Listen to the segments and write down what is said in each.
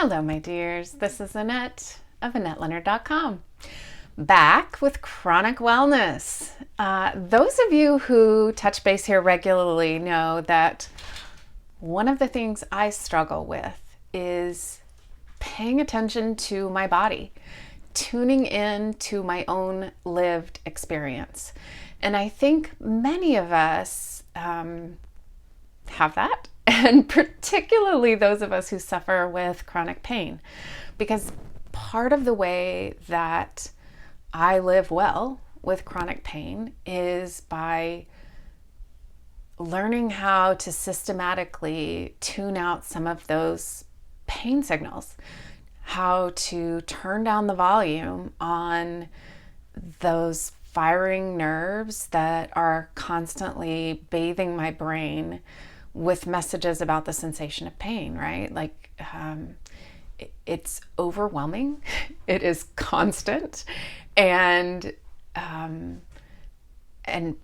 Hello, my dears. This is Annette of AnnetteLeonard.com. Back with chronic wellness. Those of you who touch base here regularly know that one of the things I struggle with is paying attention to my body, tuning in to my own lived experience. And I think many of us have that, and particularly those of us who suffer with chronic pain, because part of the way that I live well with chronic pain is by learning how to systematically tune out some of those pain signals, how to turn down the volume on those firing nerves that are constantly bathing my brain with messages about the sensation of pain, right? Like, it's overwhelming. It is constant. And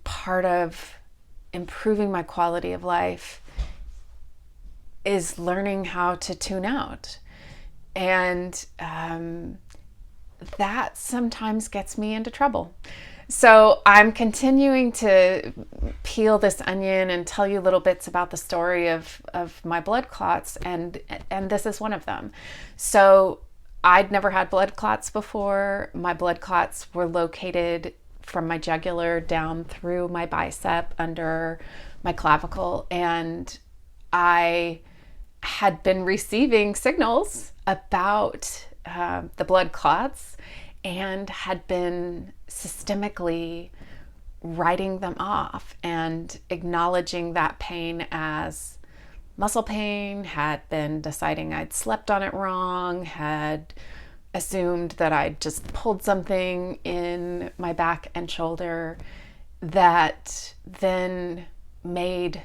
part of improving my quality of life is learning how to tune out. And that sometimes gets me into trouble. So I'm continuing to peel this onion and tell you little bits about the story of my blood clots, and this is one of them. So I'd never had blood clots before. My blood clots were located from my jugular down through my bicep under my clavicle, and I had been receiving signals about the blood clots and had been systemically writing them off and acknowledging that pain as muscle pain, had been deciding I'd slept on it wrong, had assumed that I'd just pulled something in my back and shoulder that then made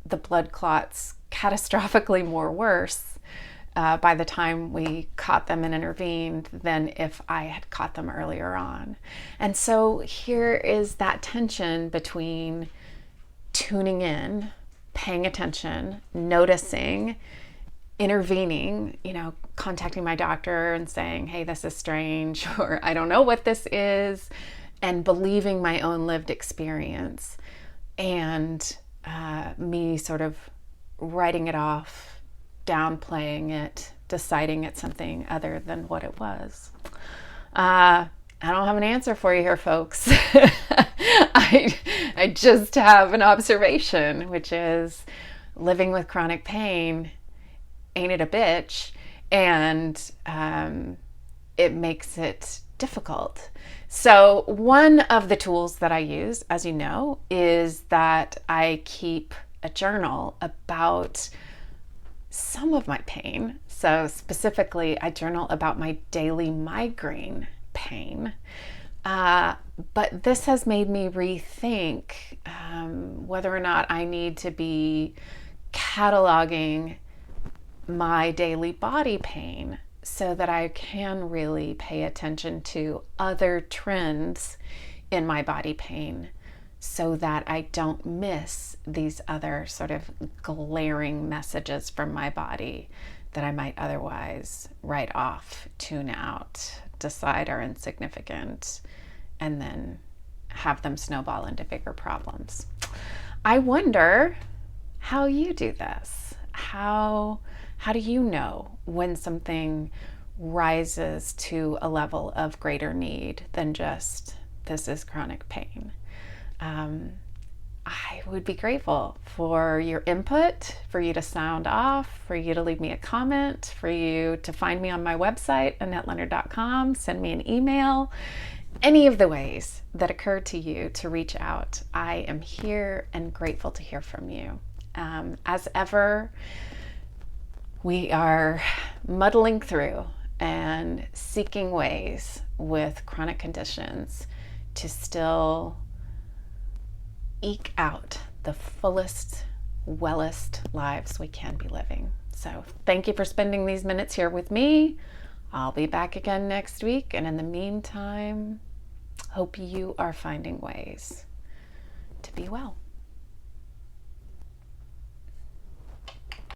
the blood clots catastrophically more worse by the time we caught them and intervened than if I had caught them earlier on. And so here is that tension between tuning in, paying attention, noticing, intervening, contacting my doctor and saying, hey, this is strange, or I don't know what this is, and believing my own lived experience, and me sort of writing it off, downplaying it, deciding it's something other than what it was. I don't have an answer for you here, folks. I just have an observation, which is living with chronic pain ain't it a bitch, and it makes it difficult. So one of the tools that I use, as you know, is that I keep a journal about some of my pain. So specifically, I journal about my daily migraine pain. But this has made me rethink whether or not I need to be cataloging my daily body pain so that I can really pay attention to other trends in my body pain, so that I don't miss these other sort of glaring messages from my body that I might otherwise write off, tune out, decide are insignificant, and then have them snowball into bigger problems. I wonder how you do this. How do you know when something rises to a level of greater need than just this is chronic pain? I would be grateful for your input, for you to sound off, for you to leave me a comment, for you to find me on my website, AnnetteLeonard.com, send me an email, any of the ways that occur to you to reach out. I am here and grateful to hear from you. As ever, we are muddling through and seeking ways with chronic conditions to still eke out the fullest, wellest lives we can be living. So thank you for spending these minutes here with me. I'll be back again next week. And in the meantime, hope you are finding ways to be well.